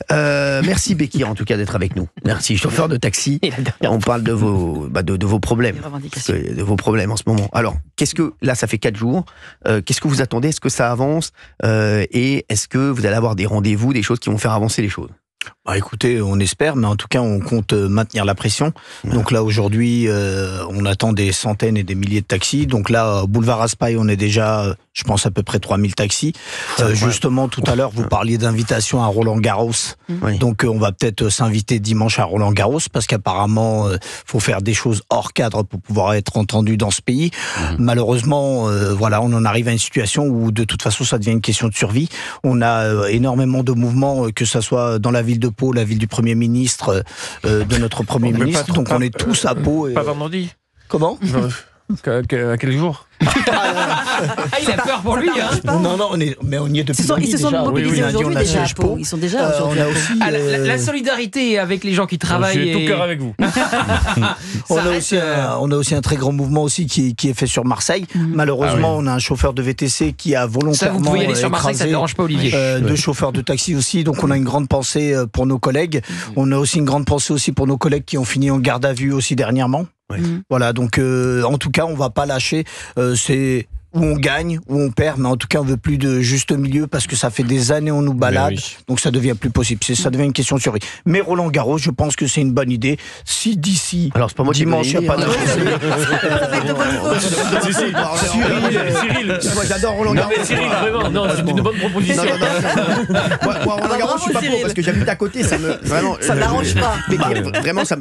Merci Bekir en tout cas d'être avec nous. Merci, chauffeur de taxi. On parle de vos problèmes. De vos problèmes en ce moment. Alors, là ça fait 4 jours. Qu'est-ce que vous attendez? Est-ce que ça avance? Et est-ce que vous allez avoir des rendez-vous, des choses qui vont faire avancer les choses? Écoutez, on espère, mais en tout cas, on compte maintenir la pression. Donc là, aujourd'hui, on attend des centaines et des milliers de taxis. Donc là, boulevard Raspail, on est déjà, je pense, à peu près 3000 taxis. Justement, tout à l'heure, vous parliez d'invitation à Roland-Garros. Oui. Donc, on va peut-être s'inviter dimanche à Roland-Garros, parce qu'apparemment, faut faire des choses hors cadre pour pouvoir être entendu dans ce pays. Malheureusement, voilà, on en arrive à une situation où, de toute façon, ça devient une question de survie. On a énormément de mouvements, que ça soit dans la ville de Pau, la ville du Premier ministre, de notre Premier ministre. Donc on est tous à Pau. Pas vendredi. Comment? À quel jour? Il a peur pour lui, hein. Non, mais on y est depuis Ils se sont mobilisés aujourd'hui déjà à Pau. Ils sont déjà aujourd'hui. La solidarité avec les gens qui travaillent. J'ai tout cœur avec vous. On a aussi un très grand mouvement aussi qui est fait sur Marseille. Malheureusement, on a un chauffeur de VTC qui a volontairement vous pouvez y aller sur Marseille, ça ne dérange pas Olivier. Deux chauffeurs de taxi aussi. Donc on a une grande pensée pour nos collègues. On a aussi une grande pensée aussi pour nos collègues qui ont fini en garde à vue aussi dernièrement. Voilà, donc en tout cas, on va pas lâcher. C'est où on gagne, où on perd, mais en tout cas, on veut plus de juste milieu parce que ça fait des années on nous balade, donc ça devient plus possible. Ça devient une question de survie. Mais Roland-Garros, je pense que c'est une bonne idée. Si d'ici dimanche, il n'y a pas de Cyril, moi j'adore Roland-Garros. Cyril, vraiment, non, c'est une bonne proposition. Moi, Roland-Garros, je suis pas pour parce que j'habite à côté, ça m'arrange pas. Vraiment, ça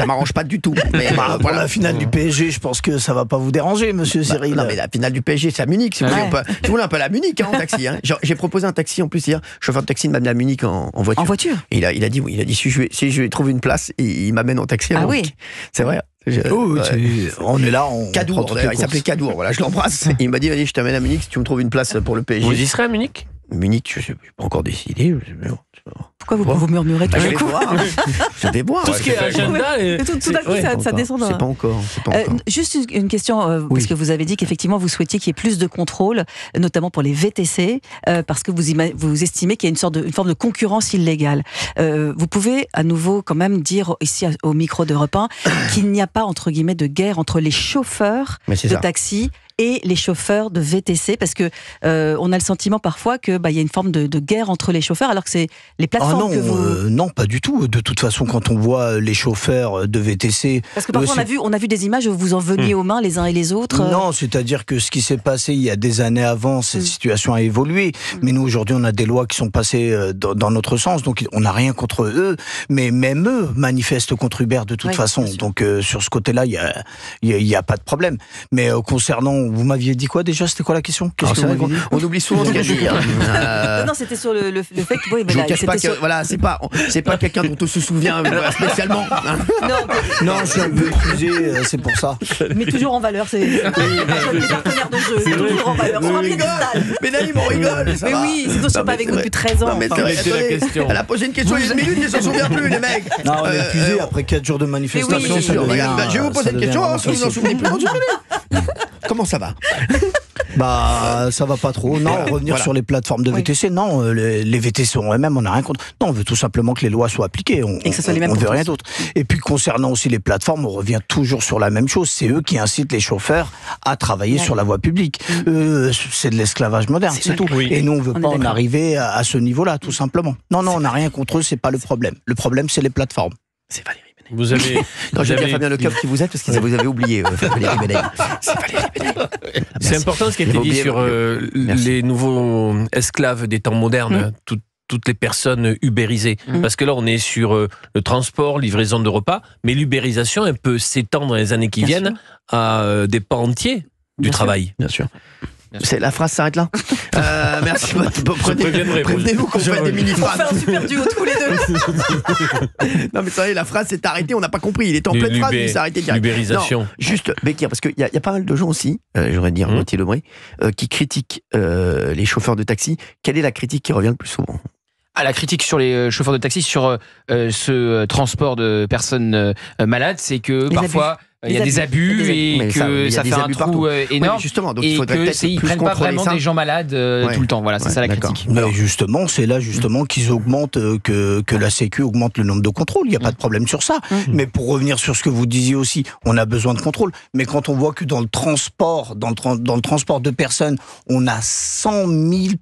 m'arrange pas du tout. Mais pour la finale du PSG, je pense que ça va pas vous déranger, monsieur Cyril. Non mais la finale du PSG, c'est à Munich. Si vous voulez un peu à la Munich en taxi. J'ai proposé un taxi en plus hier. Chauffeur de taxi m'amène à Munich en voiture. En voiture. Et il a dit si je lui trouve une place, il m'amène en taxi. Ah oui. C'est vrai. On est là. Cadour. Il s'appelait Cadour. Voilà, je l'embrasse. Il m'a dit je t'amène à Munich si tu me trouves une place pour le PSG. Vous y serez à Munich? Munich, je n'ai pas encore décidé. Pourquoi vous murmurez tout d'un coup? Je vais voir. Tout ce qui est agenda. Tout d'un coup, ça descend. C'est pas encore. Juste une question, parce que vous avez dit qu'effectivement vous souhaitiez qu'il y ait plus de contrôle, notamment pour les VTC, parce que vous estimez qu'il y a une forme de concurrence illégale. Vous pouvez à nouveau quand même dire ici au micro d'Europe 1 qu'il n'y a pas entre guillemets de guerre entre les chauffeurs de taxi et les chauffeurs de VTC, parce que on a le sentiment parfois que y a une forme de guerre entre les chauffeurs, alors que c'est les plateformes que vous... non, pas du tout. De toute façon, quand on voit les chauffeurs de VTC... Parce que parfois on a vu des images où vous en veniez aux mains les uns et les autres. Non, c'est-à-dire que ce qui s'est passé il y a des années avant, cette situation a évolué. Mais nous, aujourd'hui, on a des lois qui sont passées dans notre sens, donc on n'a rien contre eux. Mais même eux manifestent contre Uber de toute façon. Donc sur ce côté-là, il y a pas de problème. Mais concernant... Vous m'aviez dit quoi déjà? C'était quoi la question? On oublie souvent ce qu'il y a. Non, c'était sur le fait que... Je ne cache pas que c'est pas quelqu'un dont on se souvient spécialement. Non, je suis un peu épuisé, c'est pour ça. Mais toujours en valeur, c'est les partenaires de jeu, toujours en valeur. On va bien mais Naïm, on rigole. Mais oui, sinon je ne suis pas avec vous depuis 13 ans. Non, mais elle a posé une question il y a une minute, ils ne s'en souviennent plus, les mecs. Non, on est épuisé après 4 jours de manifestation. Je vais vous poser une question, si vous vous en souvenez plus. Comment ça va? Ça va pas trop. Non, revenir sur les plateformes de VTC, non, les VTC en eux-mêmes, on n'a rien contre. Non, on veut tout simplement que les lois soient appliquées. On ne veut rien d'autre. Et puis concernant aussi les plateformes, on revient toujours sur la même chose. C'est eux qui incitent les chauffeurs à travailler sur la voie publique. C'est de l'esclavage moderne, c'est tout. Et nous, on veut pas en arriver à ce niveau-là, tout simplement. Non, on n'a rien contre eux, c'est pas le problème. Le problème, c'est les plateformes. C'est Valérie. Vous avez... J'aime bien Fabien Lecoeuf qui vous êtes, parce que vous avez oublié Valérie Bénet. C'est Valérie Bénet. C'est important ce qui a été dit sur les nouveaux esclaves des temps modernes, toutes les personnes ubérisées. Parce que là, on est sur le transport, livraison de repas, mais l'ubérisation, elle peut s'étendre dans les années qui viennent à des pans entiers du travail. Bien sûr. La phrase s'arrête là. Merci. Prévenez-vous qu'on fait des mini-phrases. On fait un super duo tous les deux. Non mais ça y est, la phrase s'est arrêtée, on n'a pas compris. Il est en pleine phrase, mais il s'est arrêté direct. L'ubérisation. Juste, Bekir, parce qu'il y a pas mal de gens aussi, j'aurais dire Gauthier Lebré, qui critiquent les chauffeurs de taxi. Quelle est la critique qui revient le plus souvent? La critique sur les chauffeurs de taxi, sur ce transport de personnes malades, c'est que parfois... il y a des abus et que ça fait un trou énorme. Justement, donc et il faudrait peut-être qu'ils prennent pas vraiment des gens malades tout le temps. Voilà, c'est ça la critique. Mais justement, c'est là justement qu'ils augmentent, que la Sécu augmente le nombre de contrôles. Il n'y a pas de problème sur ça. Mais pour revenir sur ce que vous disiez aussi, on a besoin de contrôle. Mais quand on voit que dans le transport, dans le transport de personnes, on a 100 000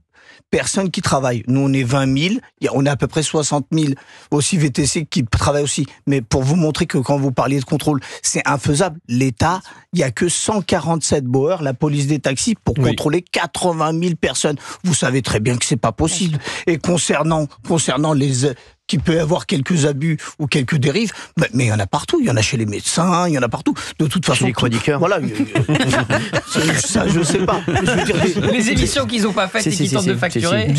personnes qui travaillent. Nous, on est 20 000. On a à peu près 60 000 aussi VTC qui travaillent aussi. Mais pour vous montrer que quand vous parliez de contrôle, c'est infaisable. L'État, il n'y a que 147 baueurs, la police des taxis, pour contrôler 80 000 personnes. Vous savez très bien que c'est pas possible. Et concernant les qu'il peut y avoir quelques abus ou quelques dérives, mais il y en a partout. Il y en a chez les médecins, il y en a partout. De toute façon, chez les chroniqueurs. Voilà. Ça, je sais pas. Je veux dire, les émissions qu'ils n'ont pas faites et qui tentent de facturer.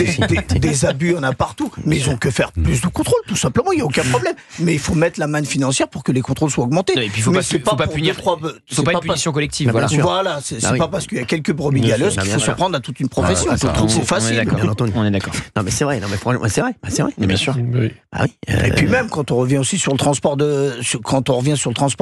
Des abus, il y en a partout. Mais ils ont que faire plus de contrôles, tout simplement. Il n'y a aucun problème. Mais il faut mettre la manne financière pour que les contrôles soient augmentés. Et puis il ne faut pas punir. C'est pas une punition collective. Voilà. C'est pas parce qu'il y a quelques brebis galeuses qu'il faut se prendre à toute une profession. C'est facile. On est d'accord. Non, mais c'est vrai. C'est vrai. Bien sûr. Ah oui. Et puis même quand on revient aussi sur le transport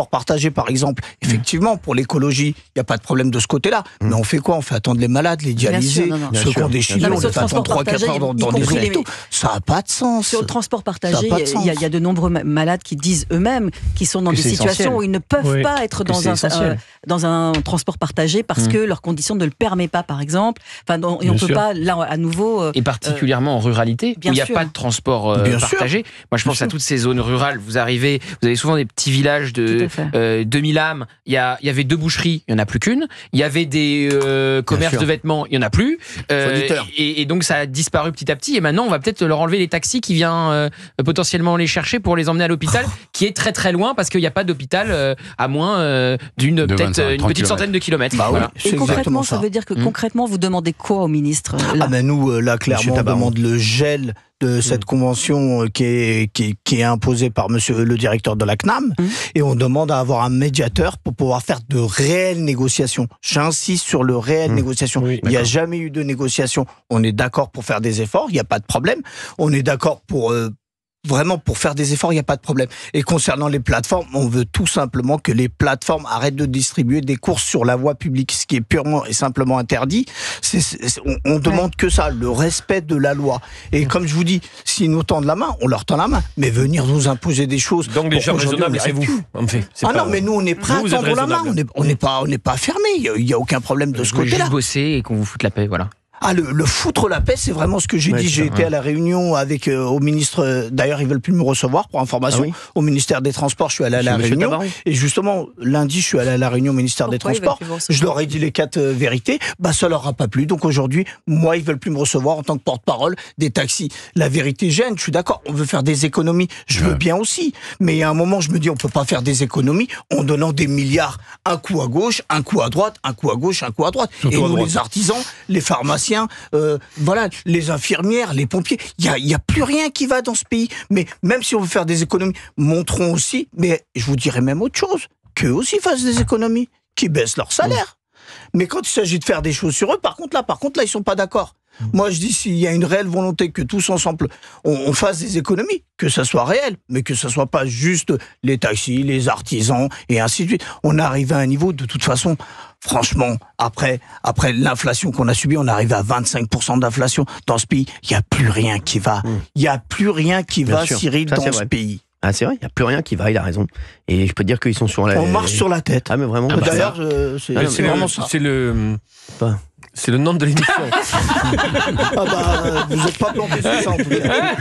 partagé, par exemple, effectivement pour l'écologie, il n'y a pas de problème de ce côté-là. Mais on fait quoi? On fait attendre les malades, les dialysés, ceux qui ont des chimios, on les fait attendre 3-4 heures dans des hôpitaux. Ça n'a pas de sens. Sur le transport partagé, il y a de nombreux malades qui disent eux-mêmes qu'ils sont dans des situations où ils ne peuvent pas être dans un transport partagé parce que leur condition ne le permet pas, par exemple. Et on ne peut pas, là, à nouveau... Et particulièrement en ruralité, où il n'y a pas de transport partagé. Moi, je pense à toutes ces zones rurales. Vous avez souvent des petits villages de 2000 âmes. Il y avait 2 boucheries, il n'y en a plus qu'une. Il y avait des commerces de vêtements, il n'y en a plus. Et donc, ça a disparu petit à petit. Et maintenant, on va peut-être leur enlever les taxis qui viennent potentiellement les chercher pour les emmener à l'hôpital, qui est très très loin parce qu'il n'y a pas d'hôpital à moins d'une petite centaine de kilomètres. Voilà. Et concrètement, ça veut dire que concrètement, vous demandez quoi au ministre nous, là, clairement, on demande le gel de cette convention qui est imposée par monsieur le directeur de la CNAM, et on demande à avoir un médiateur pour pouvoir faire de réelles négociations. J'insiste sur le réel négociation. Il n'y a jamais eu de négociation. On est d'accord pour faire des efforts, il n'y a pas de problème. On est d'accord pour... Vraiment, pour faire des efforts, il n'y a pas de problème. Et concernant les plateformes, on veut tout simplement que les plateformes arrêtent de distribuer des courses sur la voie publique, ce qui est purement et simplement interdit. On demande que ça, le respect de la loi. Et comme je vous dis, s'ils nous tendent la main, on leur tend la main. Mais venir nous imposer des choses... Donc les gens raisonnables, c'est vous, en fait. Non, mais nous, on est prêts à tendre la main. On n'est pas fermés. Il n'y a aucun problème de ce côté-là. Juste bosser et qu'on vous foute la paix, voilà. Le foutre la paix, c'est vraiment ce que j'ai dit. J'ai été à la réunion avec au ministre. D'ailleurs, ils veulent plus me recevoir pour information. Au ministère des Transports, je suis allé à la réunion. Et justement, lundi, je suis allé à la réunion au ministère des Transports. Je leur ai dit les 4 vérités. Ça leur a pas plu. Donc aujourd'hui, moi, ils veulent plus me recevoir en tant que porte-parole des taxis. La vérité gêne. Je suis d'accord. On veut faire des économies. Je veux bien aussi. Mais il y a un moment, je me dis, on peut pas faire des économies en donnant des milliards, un coup à gauche, un coup à droite, un coup à gauche, un coup à droite. Surtout et nous, les artisans, les pharmaciens, les infirmières, les pompiers, il y a plus rien qui va dans ce pays. Mais même si on veut faire des économies, montrons aussi, mais je vous dirais même autre chose, qu'eux aussi fassent des économies, qui baissent leur salaire. Mais quand il s'agit de faire des choses sur eux, par contre là, ils sont pas d'accord. Moi, je dis, s'il y a une réelle volonté que tous ensemble, on fasse des économies, que ça soit réel, mais que ça soit pas juste les taxis, les artisans, et ainsi de suite. On arrive à un niveau, de toute façon, franchement, après l'inflation qu'on a subie, on arrive à 25% d'inflation dans ce pays. Il n'y a plus rien qui va. Il n'y a plus rien qui va, Cyril, dans ce pays. Ah, c'est vrai, il n'y a plus rien qui va, il a raison. Et je peux te dire qu'ils sont sur la... On marche sur la tête. Ah, mais vraiment. D'ailleurs, c'est vraiment ça. C'est le nom de l'émission. Vous n'êtes pas planté sur ça, en tout cas.